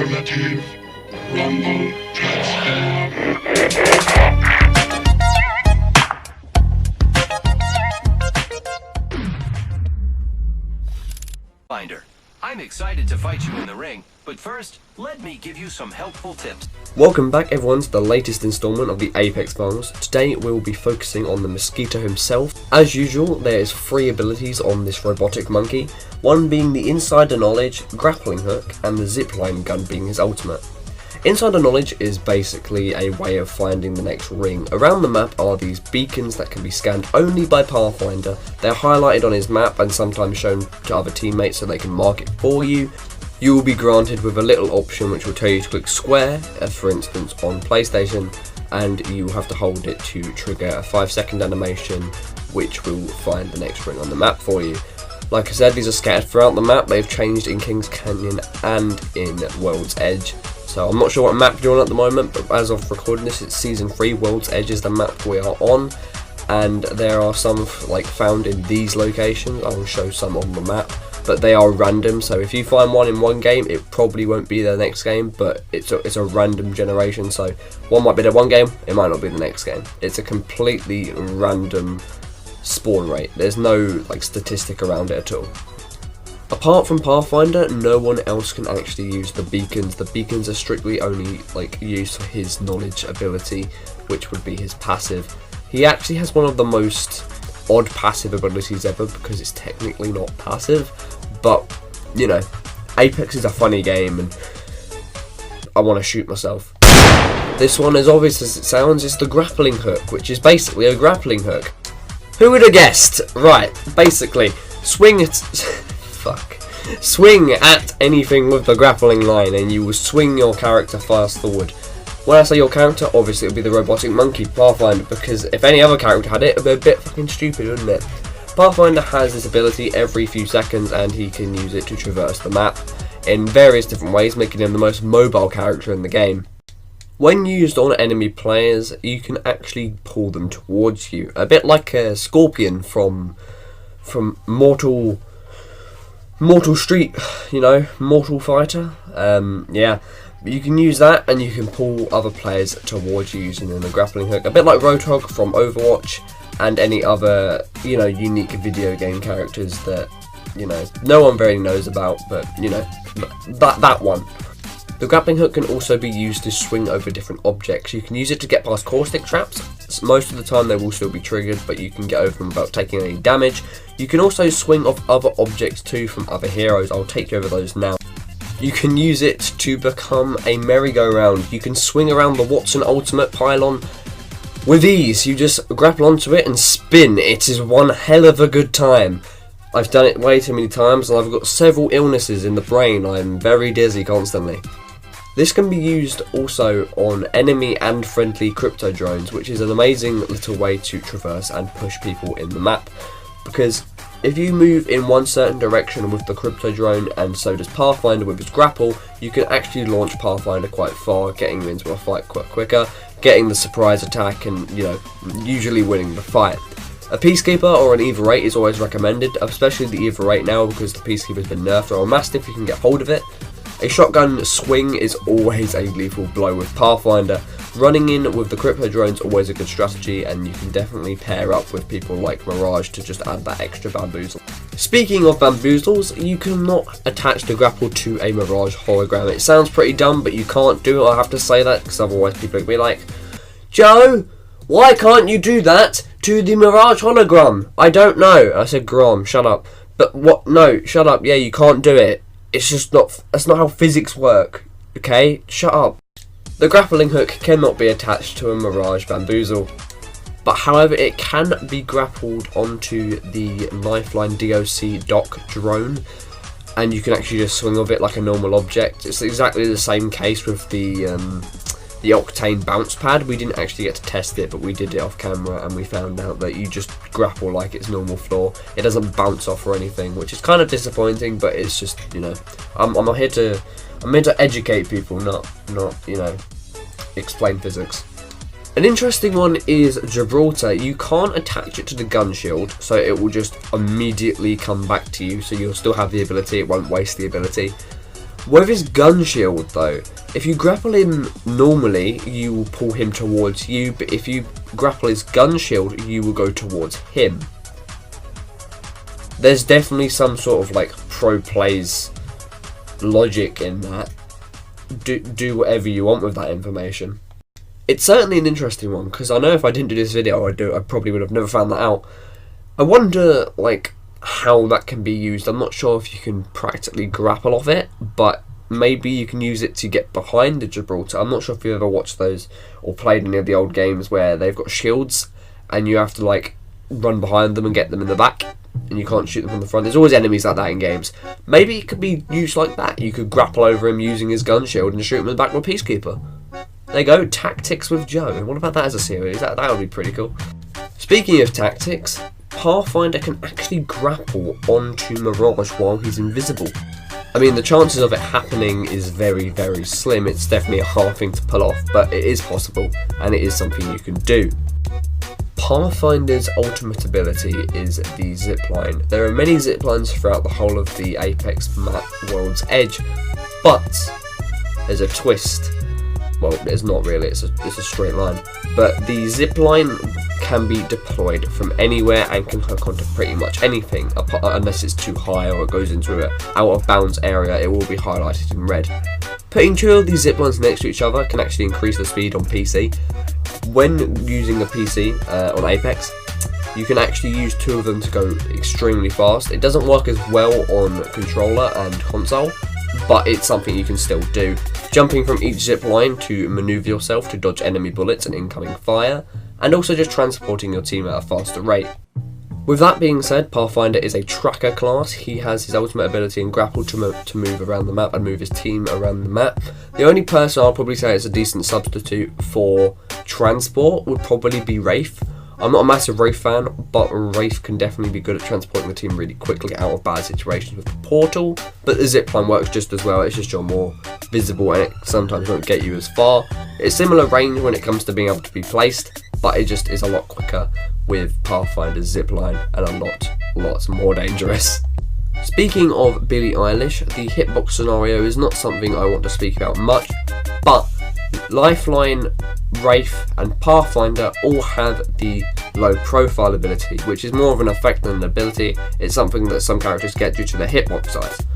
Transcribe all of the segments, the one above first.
Affirmative. Rumble Transform. Pathfinder, I'm excited to fight you in the ring, but first, let me give you some helpful tips. Welcome back everyone to the latest installment of the Apex Files. Today we'll be focusing on the Mosquito himself. As usual, there is 3 abilities on this robotic monkey, one being the Insider Knowledge, Grappling Hook, and the Zipline Gun being his ultimate. Insider Knowledge is basically a way of finding the next ring. Around the map are these beacons that can be scanned only by Pathfinder. They're highlighted on his map and sometimes shown to other teammates so they can mark it for you. You will be granted with a little option which will tell you to click square, for instance on PlayStation, and you will have to hold it to trigger a 5-second animation which will find the next ring on the map for you. Like I said, these are scattered throughout the map. They've changed in King's Canyon and in World's Edge. So I'm not sure what map you're on at the moment, but as of recording this, it's Season 3, World's Edge is the map we are on. And there are some found in these locations. I will show some on the map, but they are random. So if you find one in one game, it probably won't be the next game, but it's a random generation. So one might be there one game, it might not be the next game. It's a completely random spawn rate. There's no statistic around it at all. Apart from Pathfinder, no one else can actually use the beacons. The beacons are strictly only used for his knowledge ability, which would be his passive. He actually has one of the most odd passive abilities ever because it's technically not passive, but you know, Apex is a funny game and I want to shoot myself. This one, as obvious as it sounds, is the Grappling Hook, which is basically a grappling hook. Who would have guessed? Right, basically, swing at anything with the grappling line and you will swing your character fast forward. When I say your character, obviously it would be the robotic monkey, Pathfinder, because if any other character had it, it would be a bit fucking stupid, wouldn't it? Pathfinder has this ability every few seconds and he can use it to traverse the map in various different ways, making him the most mobile character in the game. When used on enemy players, you can actually pull them towards you, a bit like a Scorpion from Mortal Street, you know, Mortal Fighter. Yeah, you can use that and you can pull other players towards you using the grappling hook, a bit like Roadhog from Overwatch and any other, you know, unique video game characters that, you know, no one really knows about, but you know, that one. The grappling hook can also be used to swing over different objects. You can use it to get past caustic traps. Most of the time they will still be triggered, but you can get over them without taking any damage. You can also swing off other objects too from other heroes. I'll take you over those now. You can use it to become a merry-go-round. You can swing around the Watson Ultimate pylon with ease. You just grapple onto it and spin. It is one hell of a good time. I've done it way too many times and I've got several illnesses in the brain. I'm very dizzy constantly. This can be used also on enemy and friendly crypto drones, which is an amazing little way to traverse and push people in the map. Because if you move in one certain direction with the crypto drone, and so does Pathfinder with his grapple, you can actually launch Pathfinder quite far, getting you into a fight quite quicker, getting the surprise attack and, you know, usually winning the fight. A Peacekeeper or an Either 8 is always recommended, especially the Either 8 now because the Peacekeeper's been nerfed or amassed if you can get hold of it. A shotgun swing is always a lethal blow with Pathfinder. Running in with the crypto drone is always a good strategy, and you can definitely pair up with people like Mirage to just add that extra bamboozle. Speaking of bamboozles, you cannot attach the grapple to a Mirage hologram. It sounds pretty dumb, but you can't do it, I have to say that, because otherwise people will be like, Joe, why can't you do that to the Mirage hologram? I don't know. I said Grom, shut up. But what? No, shut up. Yeah, you can't do it. It's just not, that's not how physics work, okay? Shut up. The grappling hook cannot be attached to a Mirage bamboozle, but however it can be grappled onto the Lifeline DOC dock drone, and you can actually just swing with it like a normal object. It's exactly the same case with the Octane bounce pad. We didn't actually get to test it, but we did it off camera and we found out that you just grapple like it's normal floor. It doesn't bounce off or anything, which is kind of disappointing, but it's just, you know, I'm here to educate people, not you know, explain physics. An interesting one is Gibraltar. You can't attach it to the gun shield, so it will just immediately come back to you, so you'll still have the ability, it won't waste the ability. With his gun shield though, if you grapple him normally, you will pull him towards you, but if you grapple his gun shield, you will go towards him. There's definitely some sort of like pro plays logic in that. Do whatever you want with that information. It's certainly an interesting one, because I know if I didn't do this video, I probably would have never found that out. I wonder like how that can be used. I'm not sure if you can practically grapple off it, but maybe you can use it to get behind the Gibraltar. I'm not sure if you've ever watched those or played any of the old games where they've got shields and you have to like run behind them and get them in the back, and you can't shoot them from the front. There's always enemies like that in games. Maybe it could be used like that. You could grapple over him using his gun shield and shoot him in the back with a Peacekeeper. There you go, Tactics with Joe. What about that as a series? That would be pretty cool. Speaking of tactics, Pathfinder can actually grapple onto Mirage while he's invisible. I mean, the chances of it happening is very, very slim. It's definitely a hard thing to pull off, but it is possible, and it is something you can do. Pathfinder's ultimate ability is the zipline. There are many ziplines throughout the whole of the Apex map World's Edge, but there's a twist. Well, there's not really, it's a straight line. But the zipline can be deployed from anywhere and can hook onto pretty much anything, unless it's too high or it goes into an out of bounds area. It will be highlighted in red. Putting two of these ziplines next to each other can actually increase the speed on PC. When using a PC on Apex, you can actually use two of them to go extremely fast. It doesn't work as well on controller and console, but it's something you can still do. Jumping from each zip line to maneuver yourself to dodge enemy bullets and incoming fire, and also just transporting your team at a faster rate. With that being said, Pathfinder is a tracker class. He has his ultimate ability in grapple to move around the map and move his team around the map. The only person I'll probably say is a decent substitute for transport would probably be Wraith. I'm not a massive Wraith fan, but Wraith can definitely be good at transporting the team really quickly out of bad situations with the portal. But the zipline works just as well, it's just you're more visible and it sometimes won't get you as far. It's similar range when it comes to being able to be placed, but it just is a lot quicker with Pathfinder's zipline and lots more dangerous. Speaking of Billie Eilish, the hitbox scenario is not something I want to speak about much, but Lifeline, Wraith and Pathfinder all have the low profile ability, which is more of an effect than an ability. It's something that some characters get due to their hitbox size.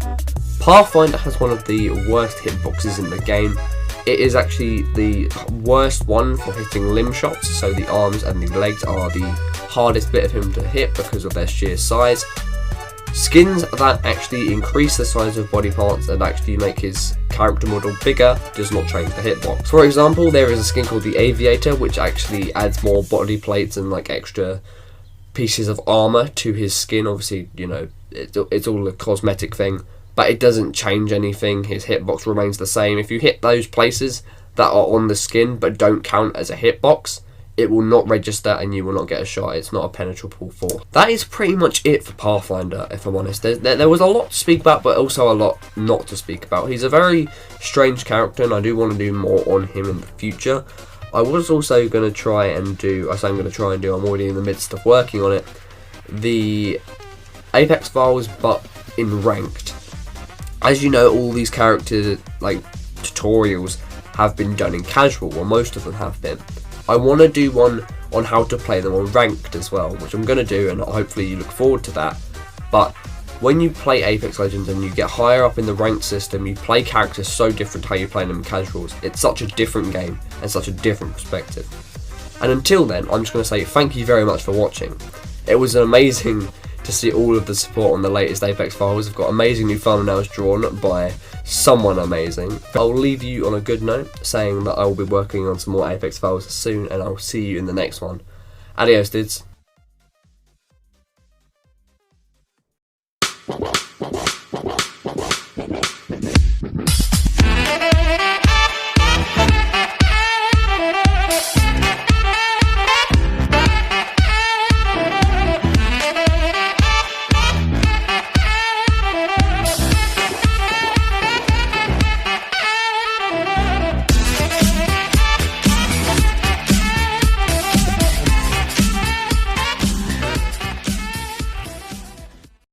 Pathfinder has one of the worst hitboxes in the game. It is actually the worst one for hitting limb shots, so the arms and the legs are the hardest bit of him to hit because of their sheer size. Skins that actually increase the size of body parts and actually make his character model bigger does not change the hitbox. For example, there is a skin called the Aviator, which actually adds more body plates and like extra pieces of armor to his skin. Obviously, you know, it's all a cosmetic thing, but it doesn't change anything. His hitbox remains the same. If you hit those places that are on the skin but don't count as a hitbox, it will not register and you will not get a shot. It's not a penetrable force. That is pretty much it for Pathfinder, if I'm honest. There was a lot to speak about, but also a lot not to speak about. He's a very strange character, and I do want to do more on him in the future. I was also going to try and do, I'm already in the midst of working on it, the Apex files, but in ranked. As you know, all these character like tutorials have been done in casual, or most of them have been. I want to do one on how to play them on ranked as well, which I'm going to do, and hopefully you look forward to that. But when you play Apex Legends and you get higher up in the ranked system, you play characters so different to how you play them in casuals. It's such a different game and such a different perspective. And until then, I'm just going to say thank you very much for watching. It was amazing to see all of the support on the latest Apex files. I've got amazing new thumbnails drawn by someone amazing. I'll leave you on a good note, saying that I will be working on some more Apex files soon, and I'll see you in the next one. Adios, dudes.